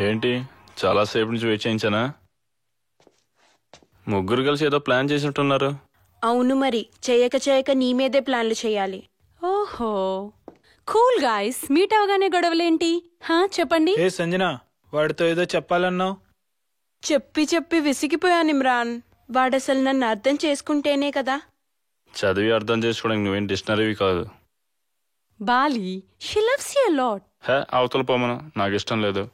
ఏంటి చాలాసేపు నుంచి వెయిట్ చేయించానా? ముగ్గురు కలిసి ఏదో ప్లాన్ చేసినట్టున్నారు. అవును, మరి చేయక నీ మీదే ప్లాన్లు చేయాలి. ఓహో, కూల్ గాయ్స్, మీట్ అవగానే గొడవలేంటి? చెప్పండి. ఏ సంజన, వాడితో ఏదో చెప్పాలన్నావు. చెప్పి విసిగిపోయాను ఇమ్రాన్. వాడసలు నన్ను అర్థం చేసుకుంటేనే కదా. చదివి అర్థం చేసుకోవడానికి నువ్వేం డిక్షనరీవి కాదు. Bali, she loves you a lot. అవతల పోమను, నాకు ఇష్టం లేదు.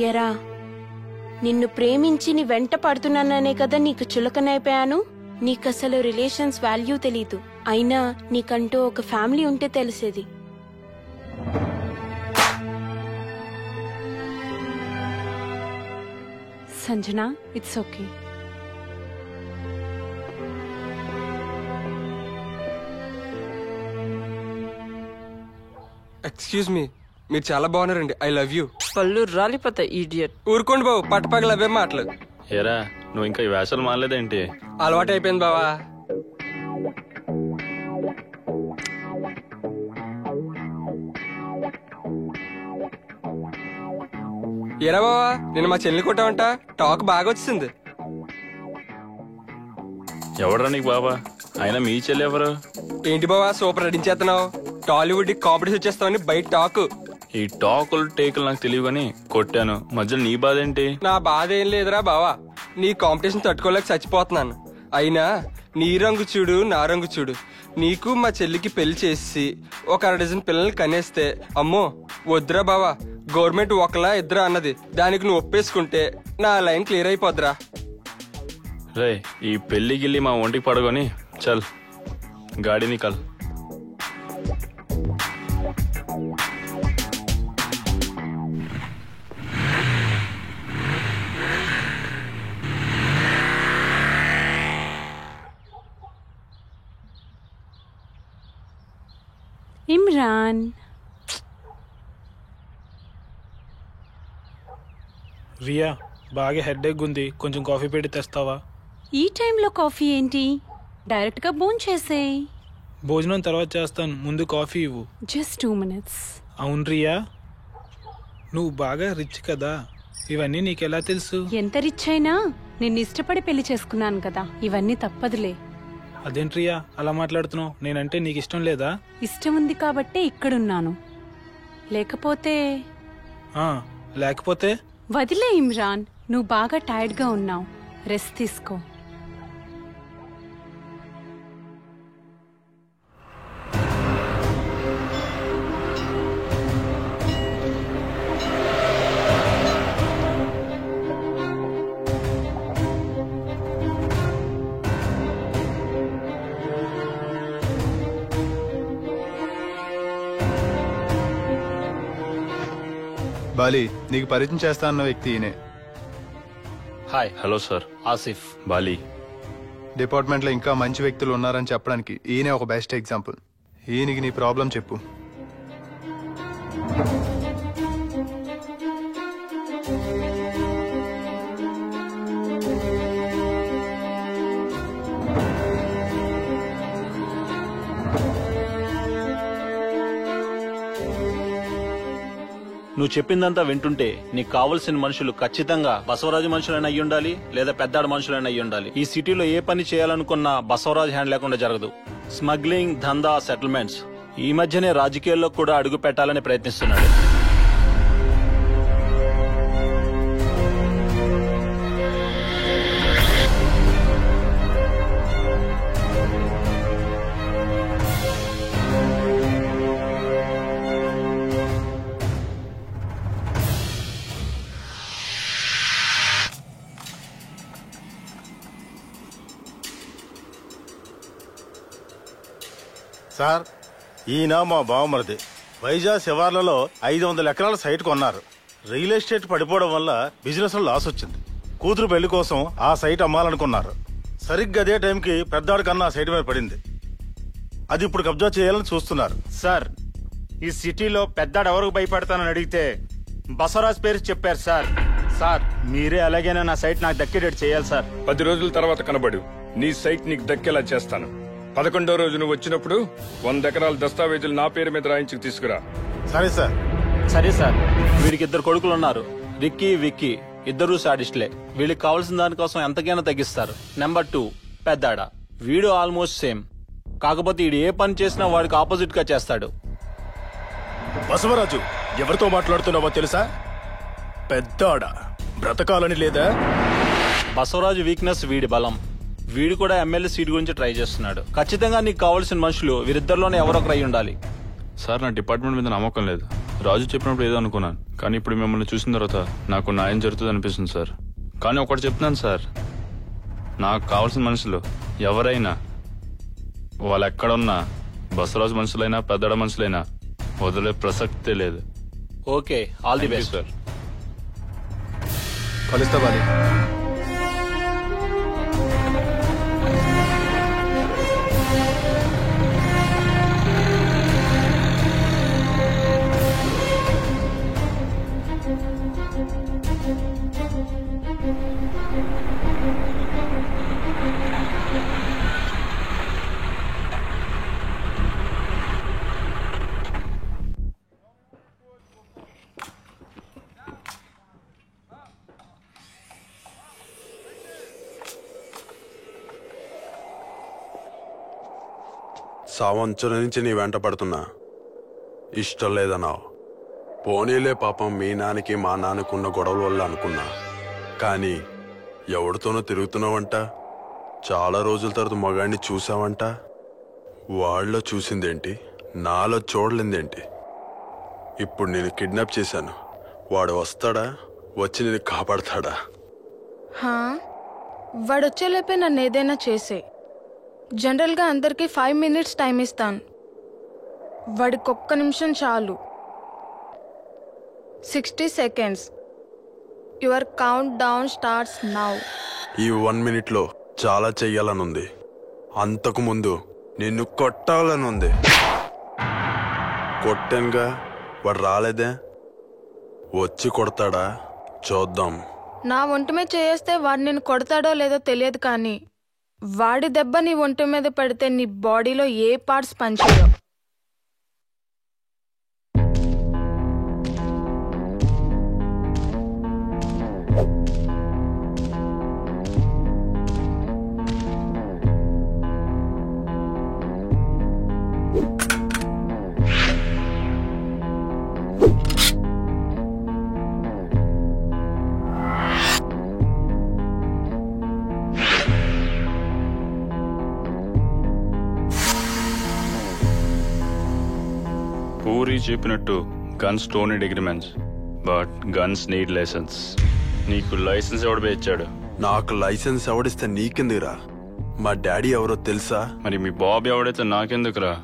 ఎరా, నిన్ను ప్రేమించి నీ వెంట పడుతున్నాననే కదా నీకు చులకనైపోయాను. నీకసలు రిలేషన్స్ వాల్యూ తెలీదు. అయినా నీకంటూ ఒక ఫ్యామిలీ ఉంటే తెలిసేది. Sanjana, it's okay. Excuse me, మీరు చాలా బాగున్నారండి. I love you. పళ్ళు రాలిపోతాయి ఈడియట్. ఊరుకోండి బాబు, పట్టపగలు అవే మాటలు. ఏరా, నువ్వు ఇంకా ఈ వేషాలు మానలేదేంటి? అలవాటు అయిపోయింది బావా. ఏరా బావా, నేను మా చెల్లి కొట్టామంట. టాక్ బాగా వచ్చింది. ఎవడరా నీకు బాబా? అయినా మీ చెల్లి ఎవరు? ఏంటి బావా సూపర్ నటించేస్తున్నావు? టాలీవుడ్ కాంపిటీషన్ వచ్చేస్తావని బయట టాక్. ఈ టాకులు టేకులు నాకు తెలియదు కానీ కొట్టాను. మధ్యలో నీ బాధ ఏంటి? నా బాధ ఏం లేదురా బావా, నీ కాంపిటీషన్ తట్టుకోలేక చచ్చిపోతున్నాను. అయినా నీ రంగు చూడు, నా రంగు చూడు. నీకు మా చెల్లికి పెళ్లి చేసి ఒక 1 డజన్ పిల్లల్ని కనేస్తే అమ్మో వద్దురా బావా. గవర్నమెంట్ ఒకలా ఇద్దరా అన్నది, దానికి నువ్వు ఒప్పేసుకుంటే నా లైన్ క్లియర్ అయిపోద్దురా. రే, ఈ పెళ్లి గిల్లి మా ఒంటికి పడగొని చల్ గాడి నికల్. ఇమ్రాన్, రియా, బాగా హెడ్ఏక్ ఉంది, కొంచెం కాఫీ పెట్టి తెస్తావా? ఈ టైంలో కాఫీ ఏంటి? డైరెక్ట్ గా భోంచేసేయ్. భోజనం తర్వాత చేస్తాను, ముందు కాఫీ ఇవ్వు. Just 2 minutes. అవును రియా, నువ్వు బాగా రిచ్ కదా, ఇవన్నీ నీకెలా తెలుసు? ఎంత రిచ్ అయినా నిన్ను ఇష్టపడి పెళ్లి చేసుకున్నాను కదా, ఇవన్నీ తప్పదులే. అదేంటి రియా అలా మాట్లాడుతున్నావు? నేనంటే నీకు ఇష్టం లేదా? ఇష్టం ఉంది కాబట్టే ఇక్కడున్నాను. లేకపోతే లేకపోతే వదిలే ఇమ్రాన్, నువ్వు బాగా టైర్డ్ గా ఉన్నావు, రెస్ట్ తీసుకో. బాలి, నీకు పరిచయం చేస్తా అన్న వ్యక్తి ఈయనే. Hi. Hello sir, Asif. Bali. Department లో ఇంకా మంచి వ్యక్తులు ఉన్నారని చెప్పడానికి ఈయనే ఒక బెస్ట్ ఎగ్జాంపుల్. ఈయనకి నీ ప్రాబ్లం చెప్పు. నువ్వు చెప్పిందంతా వింటుంటే నీకు కావలసిన మనుషులు ఖచ్చితంగా బసవరాజు మనుషులైనా అయ్యి ఉండాలి, లేదా పెద్దాడు మనుషులైనా అయ్యి ఉండాలి. ఈ సిటీలో ఏ పని చేయాలనుకున్నా బసవరాజు హ్యాండ్ లేకుండా జరగదు. స్మగ్లింగ్, దందా, సెటిల్మెంట్స్, ఈ మధ్యనే రాజకీయాల్లో కూడా అడుగు పెట్టాలని ప్రయత్నిస్తున్నాడు. సార్, ఈయన మా బావమరిది. వైజాగ్ శివార్లలో 500 ఎకరాల సైట్ కొన్నారు. రియల్ ఎస్టేట్ పడిపోవడం వల్ల బిజినెస్ లో లాస్ వచ్చింది. కూతురు పెళ్లి కోసం ఆ సైట్ అమ్మాలనుకున్నారు. సరిగ్గా అదే టైంకి పెద్దాడి కన్నా సైట్ మీద పడింది. అది ఇప్పుడు కబ్జా చేయాలని చూస్తున్నారు. సార్, ఈ సిటీలో పెద్దాడు ఎవరికి భయపడతానని అడిగితే బసవరాజ్ పేరు చెప్పారు సార్. సార్, మీరే అలాగైనా నా సైట్ నాకు దక్కేటట్టు చేయాలి సార్. 10 రోజుల తర్వాత కనబడు, నీ సైట్ నీకు దక్కేలా చేస్తాను. 11వ రోజు నువ్వు వచ్చినప్పుడు 100 ఎకరాల దస్తావేజులు నా పేరు మీద రాయించి తీసుకురా. సరే సార్. సరే సార్. వీడికి 2 కొడుకులు ఉన్నారు, రిక్కీ విక్కీ. ఇద్దరు సాడిస్ట్లే. వీళ్ళకి కావాల్సిన దానికోసం ఎంతకైనా తగ్గిస్తారు. నెంబర్ 2 పెద్దాడ. వీడు ఆల్మోస్ట్ సేమ్, కాకపోతే వీడు ఏ పని చేసినా వాడికి ఆపోజిట్ గా చేస్తాడు. బసవరాజు, ఎవరితో మాట్లాడుతున్నావో తెలుసా? పెద్దాడ బ్రతకాలని లేదా? బసవరాజు వీక్నెస్ వీడి బలం. వీడు కూడా ఎమ్మెల్యే సీట్ గురించి ట్రై చేస్తున్నాడు. ఖచ్చితంగా నీకు కావాల్సిన మనుషులు వీరిద్దరిలోనే ఎవరొకరు అయి ఉండాలి. సార్, నా డిపార్ట్మెంట్ మీద నమ్మకం లేదు. రాజు చెప్పినప్పుడు ఏదో అనుకున్నాను, కానీ ఇప్పుడు మిమ్మల్ని చూసిన తర్వాత నాకు న్యాయం జరుగుతుంది అనిపిస్తుంది సార్. కానీ ఒకటి చెప్తున్నాను సార్, నాకు కావాల్సిన మనుషులు ఎవరైనా, వాళ్ళు ఎక్కడున్నా, బసవరాజు మనుషులైనా పెద్దడ మనుషులైనా వదిలే ప్రసక్తే లేదు. Okay, all the best sir. కలుస్తా బాలి. సంవత్సరం నుంచి నీ వెంట పడుతున్నా, ఇష్టం లేదన్నావు. పోనీలే పాపం, మీ నాన్నకి మా నాన్నకున్న గొడవల వల్ల అనుకున్నా. కానీ ఎవరితోనో తిరుగుతున్నావంట, చాలా రోజుల తర్వాత మగాడిని చూసావంట. వాళ్ళలో చూసిందేంటి, నాలో చూడలేందేంటి? ఇప్పుడు నేను కిడ్నాప్ చేశాను, వాడు వస్తాడా, వచ్చి నేను కాపాడతాడా? వాడొచ్చేలేపే నన్ను ఏదైనా చేసే. జనరల్గా అందరికీ 5 minutes టైం ఇస్తాను, వాడికి 1 నిమిషం చాలు. 60 seconds. Your count down starts now. ఈ 1 minute చాలా చెయ్యాలనుంది. అంతకు ముందు నిన్ను కొట్టాలనుంది. కొట్టానుగా, వాడు రాలేదే. వచ్చి కొడతాడా చూద్దాం. నా ఒంటి మీద చేస్తే వాడు నేను కొడతాడో లేదో తెలియదు, కానీ వాడి దెబ్బ నీ ఒంటి మీద పడితే నీ బాడీలో ఏ పార్ట్స్ పనిచేయవు. పూరి చెప్పినట్టు guns don't need agreements, but guns need license. నీకు లైసెన్స్ ఎవడు ఇచ్చాడు? నాకు లైసెన్స్ ఎవడిస్తే నీకెందుకురా? మా డాడీ ఎవరో తెలుసా? మరి మీ బాబు ఎవడైతే నాకెందుకురా?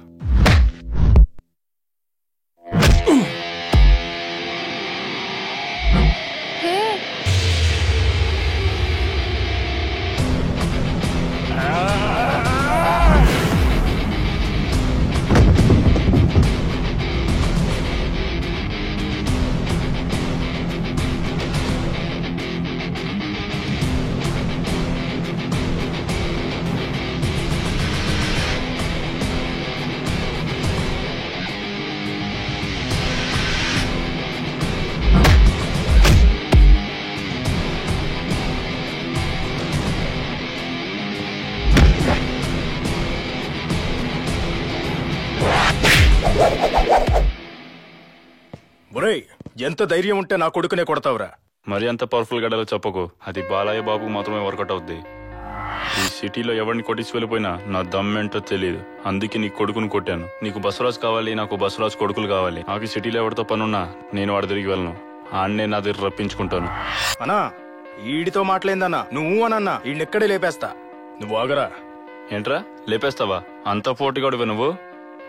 ఎంత ధైర్యం ఉంటే నా కొడుకునే కొడతావురా? మరి అంత పవర్ఫుల్ గడలో చెప్పకు, అది బాలయ్య బాబుకు మాత్రమే వర్కౌట్ అవుద్ది. ఈ సిటీలో ఎవరిని కొట్టించి వెళ్ళిపోయినా నా దమ్మేంటో తెలియదు, అందుకే నీ కొడుకుని కొట్టాను. నీకు బసవరాజు కావాలి, నాకు బసవరాజు కొడుకులు కావాలి. నాకు ఈ సిటీలో ఎవరితో పనున్నా నేను వాడి తిరిగి వెళ్ళను, ఆన్నే నా దగ్గర రప్పించుకుంటాను. అన్నా, ఈడితో మాట్లాడిందన్నా, నువ్వు అనన్నా ఈయనెక్కడే లేపేస్తా. నువ్వు ఆగరా. ఏంట్రా లేపేస్తావా? అంత పోటీగాడువే నువ్వు?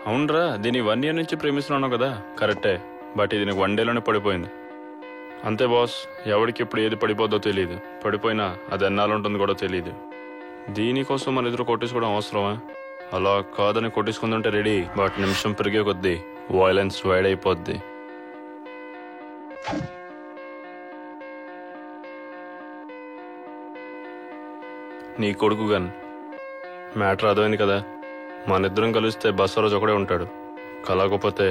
అవునరా, దీన్ని 1 year నుంచి ప్రేమిస్తున్నావు కదా, కరెక్టే. బట్ ఇది నీకు 1 dayలోనే పడిపోయింది. అంతే బాస్, ఎవరికి ఎప్పుడు ఏది పడిపోద్దో తెలియదు. పడిపోయినా అది ఎన్నాళ్ళుంటుంది కూడా తెలియదు. దీనికోసం మన ఎదురు కొట్టేసుకోవడం అవసరమా? అలా కాదని కొట్టేసుకుందంటే రెడీ, బట్ నిమిషం పెరిగే కొద్దీ వైలెన్స్ వైడ్ అయిపోద్ది. నీ కొడుకు గన్ మ్యాటర్ అర్థమైంది కదా. మన ఇద్దరం కలిస్తే బసవరాజు ఒకడే ఉంటాడు, కలగకపోతే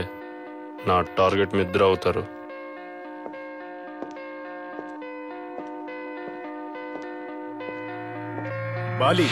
నా టార్గెట్ మీ ఇద్దరు అవుతారు. బాలి